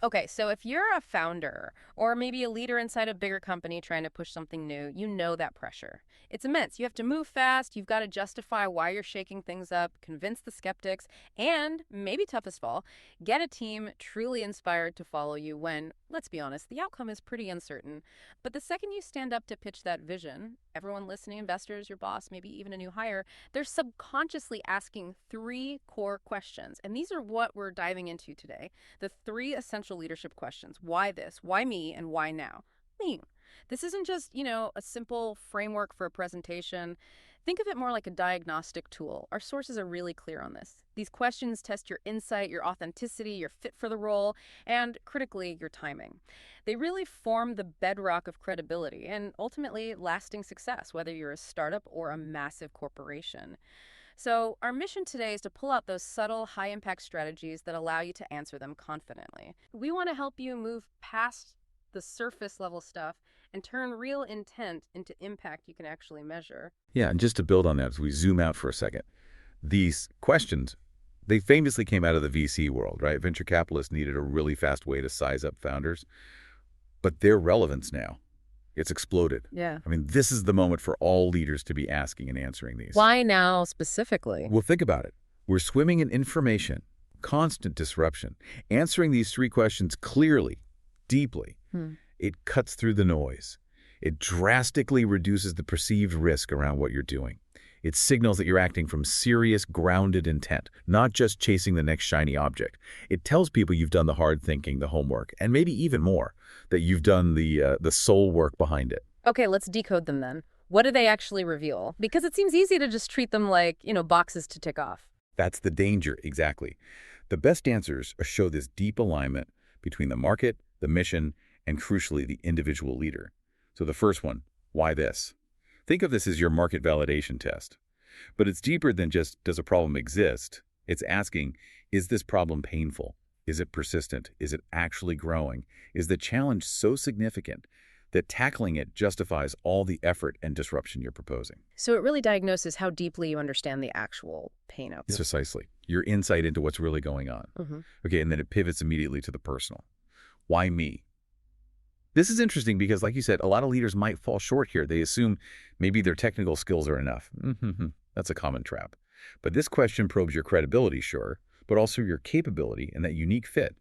Okay, so if you're a founder or maybe a leader inside a bigger company trying to push something new, you know that pressure. It's immense. You have to move fast, you've got to justify why you're shaking things up, convince the skeptics, and, maybe toughest of all, get a team truly inspired to follow you when, let's be honest, the outcome is pretty uncertain. But the second you stand up to pitch that vision, everyone listening, investors, your boss, maybe even a new hire, they're subconsciously asking three core questions. And these are what we're diving into today. The three essential leadership questions. Why this? Why me? And why now? Me. This isn't just, a simple framework for a presentation. Think of it more like a diagnostic tool. Our sources are really clear on this. These questions test your insight, your authenticity, your fit for the role, and critically, your timing. They really form the bedrock of credibility and ultimately lasting success, whether you're a startup or a massive corporation. So, our mission today is to pull out those subtle, high impact strategies that allow you to answer them confidently. We want to help you move past the surface level stuff and turn real intent into impact you can actually measure. Yeah, and just to build on that, as we zoom out for a second, these questions, they famously came out of the VC world, right? Venture capitalists needed a really fast way to size up founders, but their relevance now, it's exploded. Yeah. I mean, this is the moment for all leaders to be asking and answering these. Why now specifically? Well, think about it. We're swimming in information, constant disruption. Answering these three questions clearly, deeply, it cuts through the noise. It drastically reduces the perceived risk around what you're doing. It signals that you're acting from serious, grounded intent, not just chasing the next shiny object. It tells people you've done the hard thinking, the homework, and maybe even more, that you've done the soul work behind it. Okay, let's decode them then. What do they actually reveal? Because it seems easy to just treat them like, boxes to tick off. That's the danger, exactly. The best answers show this deep alignment between the market, the mission, and crucially, the individual leader. So the first one, why this? Think of this as your market validation test. But it's deeper than just, does a problem exist? It's asking, is this problem painful? Is it persistent? Is it actually growing? Is the challenge so significant that tackling it justifies all the effort and disruption you're proposing? So it really diagnoses how deeply you understand the actual pain of it. Precisely. Your insight into what's really going on. Okay, and then it pivots immediately to the personal. Why me? This is interesting because, like you said, a lot of leaders might fall short here. They assume maybe their technical skills are enough. That's a common trap. But this question probes your credibility, sure, but also your capability and that unique fit.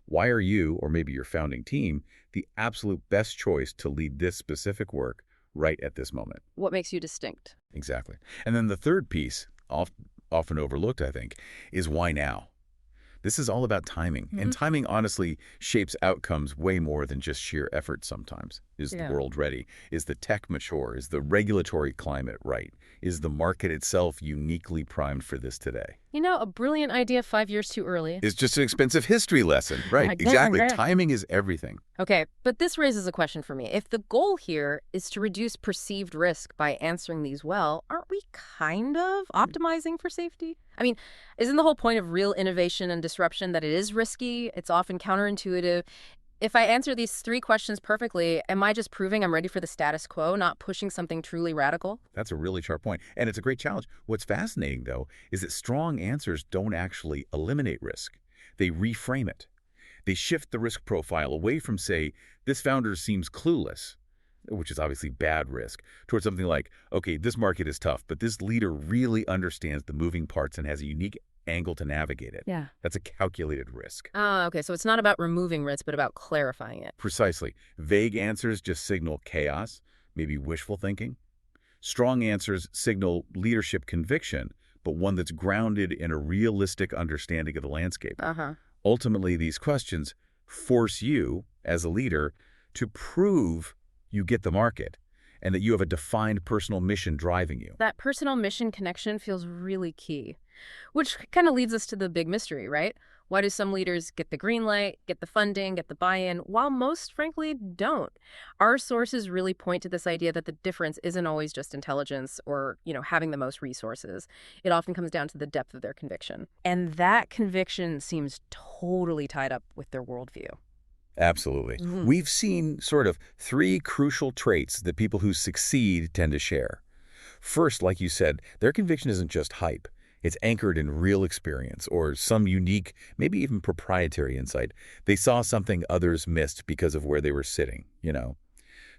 Why are you, or maybe your founding team, the absolute best choice to lead this specific work right at this moment? What makes you distinct? Exactly. And then the third piece, often overlooked, I think, is why now? This is all about timing. And timing, honestly, shapes outcomes way more than just sheer effort sometimes. Is the world ready? Is the tech mature? Is the regulatory climate right? Is the market itself uniquely primed for this today? A brilliant idea 5 years too early. It's just an expensive history lesson. Right, exactly. Timing is everything. Okay, but this raises a question for me. If the goal here is to reduce perceived risk by answering these well, aren't we kind of optimizing for safety? I mean, isn't the whole point of real innovation and disruption that it is risky? It's often counterintuitive. If I answer these three questions perfectly, am I just proving I'm ready for the status quo, not pushing something truly radical? That's a really sharp point, and it's a great challenge. What's fascinating, though, is that strong answers don't actually eliminate risk. They reframe it. They shift the risk profile away from, say, this founder seems clueless, which is obviously bad risk, towards something like, okay, this market is tough, but this leader really understands the moving parts and has a unique angle to navigate it. Yeah. That's a calculated risk. Okay, so it's not about removing risk, but about clarifying it. Precisely. Vague answers just signal chaos, maybe wishful thinking. Strong answers signal leadership conviction, but one that's grounded in a realistic understanding of the landscape. Ultimately, these questions force you, as a leader, to prove you get the market and that you have a defined personal mission driving you. That personal mission connection feels really key, which kind of leads us to the big mystery, right? Why do some leaders get the green light, get the funding, get the buy-in, while most, frankly, don't? Our sources really point to this idea that the difference isn't always just intelligence or, having the most resources. It often comes down to the depth of their conviction. And that conviction seems totally tied up with their worldview. Absolutely. We've seen sort of three crucial traits that people who succeed tend to share. First, like you said, their conviction isn't just hype. It's anchored in real experience or some unique, maybe even proprietary insight. They saw something others missed because of where they were sitting.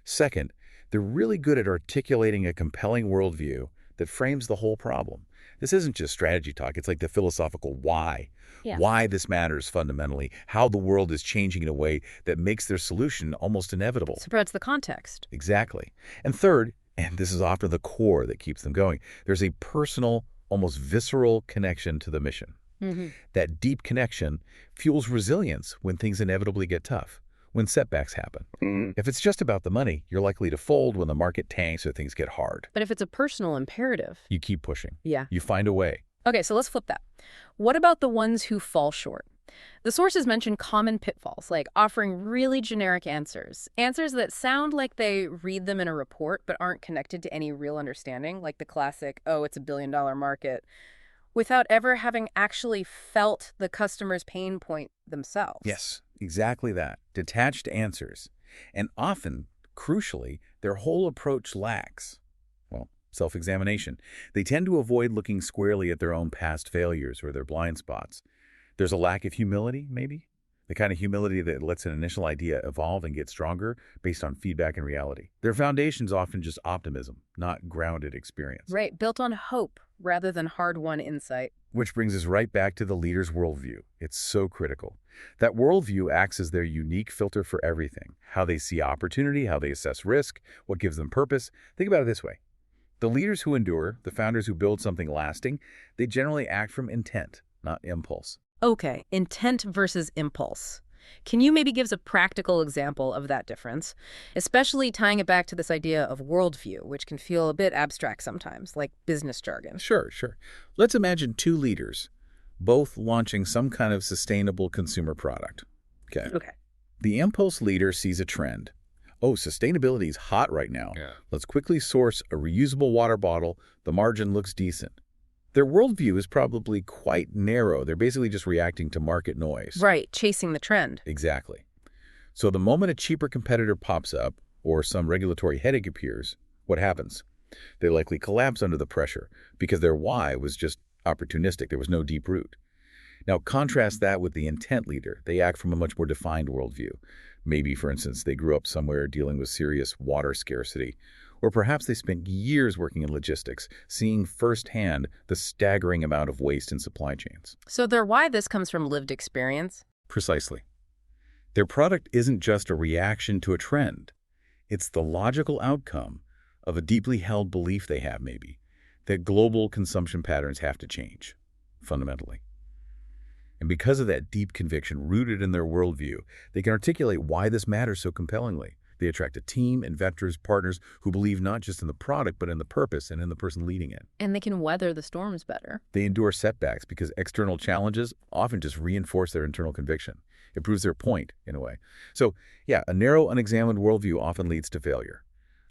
Second, they're really good at articulating a compelling worldview that frames the whole problem. This isn't just strategy talk. It's like the philosophical why. Yeah. Why this matters fundamentally, how the world is changing in a way that makes their solution almost inevitable. So provides the context. Exactly. And third, and this is often the core that keeps them going, there's a personal, almost visceral connection to the mission. That deep connection fuels resilience when things inevitably get tough, when setbacks happen. If it's just about the money, you're likely to fold when the market tanks or things get hard. But if it's a personal imperative. You keep pushing. Yeah. You find a way. Okay, so let's flip that. What about the ones who fall short? The sources mention common pitfalls, like offering really generic answers that sound like they read them in a report but aren't connected to any real understanding, like the classic, oh, it's a billion-dollar market, without ever having actually felt the customer's pain point themselves. Yes, exactly that. Detached answers. And often, crucially, their whole approach lacks, well, self-examination. They tend to avoid looking squarely at their own past failures or their blind spots. There's a lack of humility, maybe? The kind of humility that lets an initial idea evolve and get stronger based on feedback and reality. Their foundation's often just optimism, not grounded experience. Right, built on hope rather than hard-won insight. Which brings us right back to the leader's worldview. It's so critical. That worldview acts as their unique filter for everything. How they see opportunity, how they assess risk, what gives them purpose. Think about it this way. The leaders who endure, the founders who build something lasting, they generally act from intent, not impulse. Okay, intent versus impulse. Can you maybe give us a practical example of that difference? Especially tying it back to this idea of worldview, which can feel a bit abstract sometimes, like business jargon. Sure. Let's imagine two leaders, both launching some kind of sustainable consumer product. Okay. The impulse leader sees a trend. Oh, sustainability is hot right now. Yeah. Let's quickly source a reusable water bottle. The margin looks decent. Their worldview is probably quite narrow. They're basically just reacting to market noise. Right, chasing the trend. Exactly. So the moment a cheaper competitor pops up or some regulatory headache appears, what happens? They likely collapse under the pressure because their why was just opportunistic. There was no deep root. Now contrast that with the intent leader. They act from a much more defined worldview. Maybe, for instance, they grew up somewhere dealing with serious water scarcity. Or perhaps they spent years working in logistics, seeing firsthand the staggering amount of waste in supply chains. So their why this comes from lived experience? Precisely. Their product isn't just a reaction to a trend. It's the logical outcome of a deeply held belief they have, maybe, that global consumption patterns have to change, fundamentally. And because of that deep conviction rooted in their worldview, they can articulate why this matters so compellingly. They attract a team, investors, partners who believe not just in the product, but in the purpose and in the person leading it. And they can weather the storms better. They endure setbacks because external challenges often just reinforce their internal conviction. It proves their point, in a way. So, yeah, a narrow, unexamined worldview often leads to failure.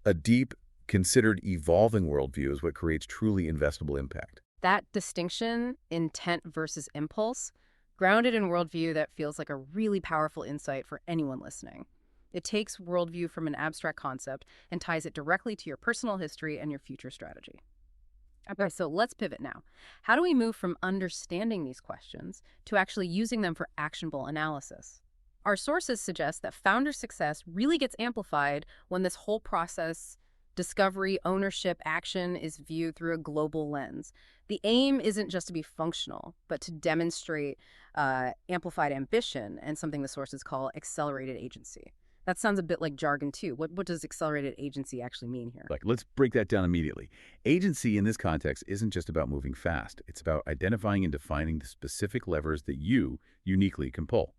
A deep, considered, evolving worldview is what creates truly investable impact. That distinction, intent versus impulse, grounded in worldview, that feels like a really powerful insight for anyone listening. It takes worldview from an abstract concept and ties it directly to your personal history and your future strategy. Okay, so let's pivot now. How do we move from understanding these questions to actually using them for actionable analysis? Our sources suggest that founder success really gets amplified when this whole process, discovery, ownership, action, is viewed through a global lens. The aim isn't just to be functional, but to demonstrate amplified ambition and something the sources call accelerated agency. That sounds a bit like jargon, too. What does accelerated agency actually mean here? Let's break that down immediately. Agency in this context isn't just about moving fast. It's about identifying and defining the specific levers that you uniquely can pull.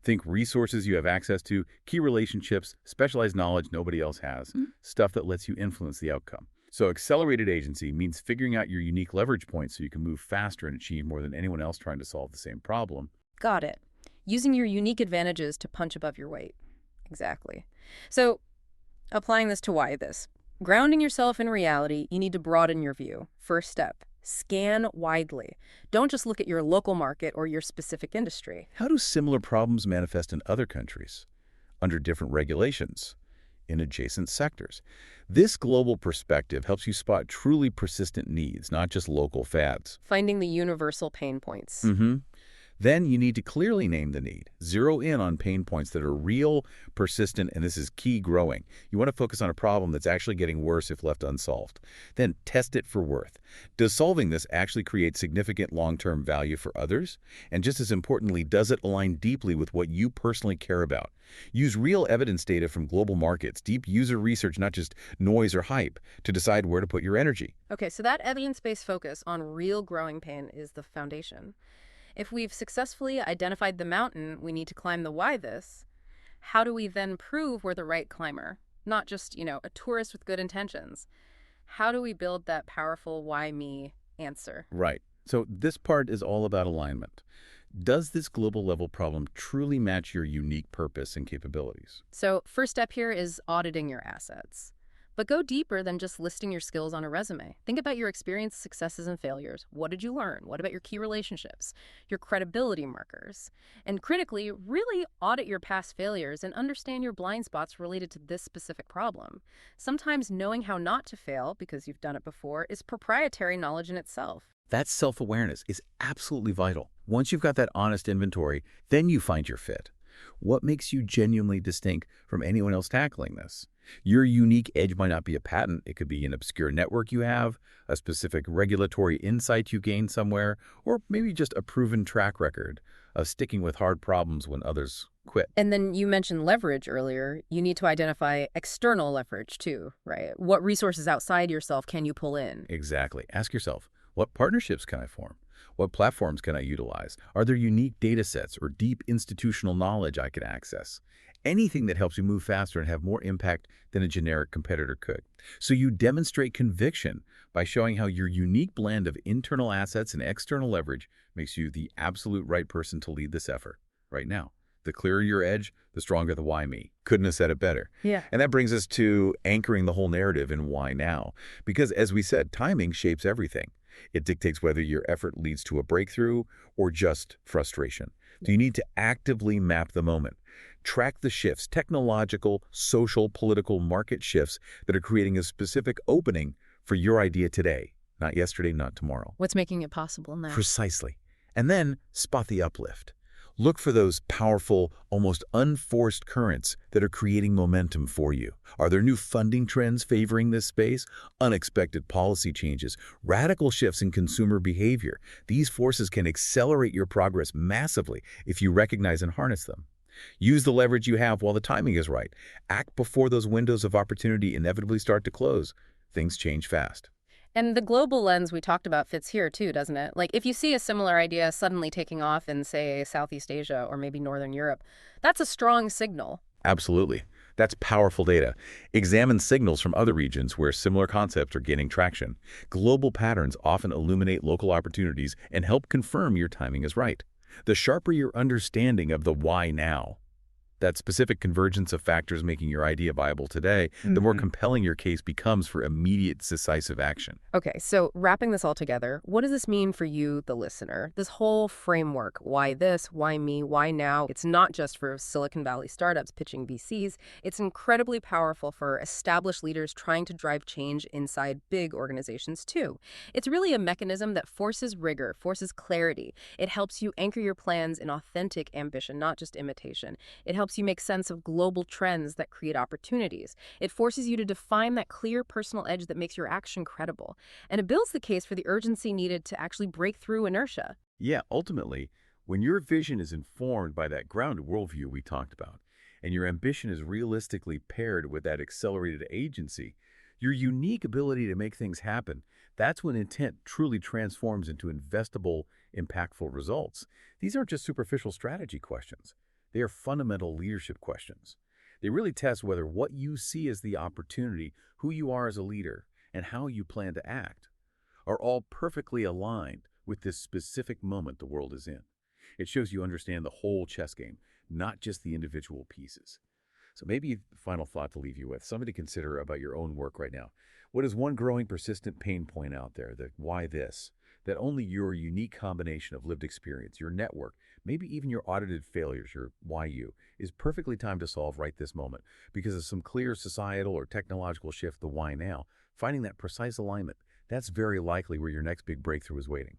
Think resources you have access to, key relationships, specialized knowledge nobody else has, stuff that lets you influence the outcome. So accelerated agency means figuring out your unique leverage points so you can move faster and achieve more than anyone else trying to solve the same problem. Got it. Using your unique advantages to punch above your weight. Exactly. So, applying this to why this. Grounding yourself in reality, you need to broaden your view. First step, scan widely. Don't just look at your local market or your specific industry. How do similar problems manifest in other countries? Under different regulations? in adjacent sectors. This global perspective helps you spot truly persistent needs, not just local fads. Finding the universal pain points. hmm Then you need to clearly name the need. Zero in on pain points that are real, persistent, and this is key growing. You want to focus on a problem that's actually getting worse if left unsolved. Then test it for worth. Does solving this actually create significant long-term value for others? And just as importantly, does it align deeply with what you personally care about? Use real evidence data from global markets, deep user research, not just noise or hype, to decide where to put your energy. Okay, so that evidence-based focus on real growing pain is the foundation. If we've successfully identified the mountain, we need to climb the why this. How do we then prove we're the right climber? Not just, a tourist with good intentions. How do we build that powerful why me answer? Right. So this part is all about alignment. Does this global level problem truly match your unique purpose and capabilities? So first step here is auditing your assets. But go deeper than just listing your skills on a resume. Think about your experience, successes, and failures. What did you learn? What about your key relationships, your credibility markers? And critically, really audit your past failures and understand your blind spots related to this specific problem. Sometimes knowing how not to fail, because you've done it before, is proprietary knowledge in itself. That self-awareness is absolutely vital. Once you've got that honest inventory, then you find your fit. What makes you genuinely distinct from anyone else tackling this? Your unique edge might not be a patent. It could be an obscure network you have, a specific regulatory insight you gained somewhere, or maybe just a proven track record of sticking with hard problems when others quit. And then you mentioned leverage earlier. You need to identify external leverage too, right? What resources outside yourself can you pull in? Exactly. Ask yourself, what partnerships can I form? What platforms can I utilize? Are there unique data sets or deep institutional knowledge I can access? Anything that helps you move faster and have more impact than a generic competitor could. So you demonstrate conviction by showing how your unique blend of internal assets and external leverage makes you the absolute right person to lead this effort right now. The clearer your edge, the stronger the why me. Couldn't have said it better. Yeah. And that brings us to anchoring the whole narrative in why now. Because as we said, timing shapes everything. It dictates whether your effort leads to a breakthrough or just frustration. So you need to actively map the moment. Track the shifts, technological, social, political, market shifts that are creating a specific opening for your idea today. Not yesterday, not tomorrow. What's making it possible now? Precisely. And then spot the uplift. Look for those powerful, almost unforced currents that are creating momentum for you. Are there new funding trends favoring this space? Unexpected policy changes, radical shifts in consumer behavior. These forces can accelerate your progress massively if you recognize and harness them. Use the leverage you have while the timing is right. Act before those windows of opportunity inevitably start to close. Things change fast. And the global lens we talked about fits here too, doesn't it? Like if you see a similar idea suddenly taking off in, say, Southeast Asia or maybe Northern Europe, that's a strong signal. Absolutely. That's powerful data. Examine signals from other regions where similar concepts are gaining traction. Global patterns often illuminate local opportunities and help confirm your timing is right. The sharper your understanding of the why now, that specific convergence of factors making your idea viable today, the more compelling your case becomes for immediate, decisive action. Okay, so wrapping this all together, what does this mean for you, the listener? This whole framework, why this, why me, why now, it's not just for Silicon Valley startups pitching VCs. It's incredibly powerful for established leaders trying to drive change inside big organizations too. It's really a mechanism that forces rigor, forces clarity. It helps you anchor your plans in authentic ambition, not just imitation. It helps you make sense of global trends that create opportunities. It forces you to define that clear personal edge that makes your action credible. And it builds the case for the urgency needed to actually break through inertia. Yeah, ultimately, when your vision is informed by that grounded worldview we talked about, and your ambition is realistically paired with that accelerated agency, your unique ability to make things happen, that's when intent truly transforms into investable, impactful results. These aren't just superficial strategy questions. They are fundamental leadership questions. They really test whether what you see as the opportunity, who you are as a leader, and how you plan to act are all perfectly aligned with this specific moment the world is in. It shows you understand the whole chess game, not just the individual pieces. So maybe the final thought to leave you with, something to consider about your own work right now. What is one growing persistent pain point out there, the why this, that only your unique combination of lived experience, your network, maybe even your audited failures, your why you, is perfectly timed to solve right this moment. Because of some clear societal or technological shift, the why now, finding that precise alignment, that's very likely where your next big breakthrough is waiting.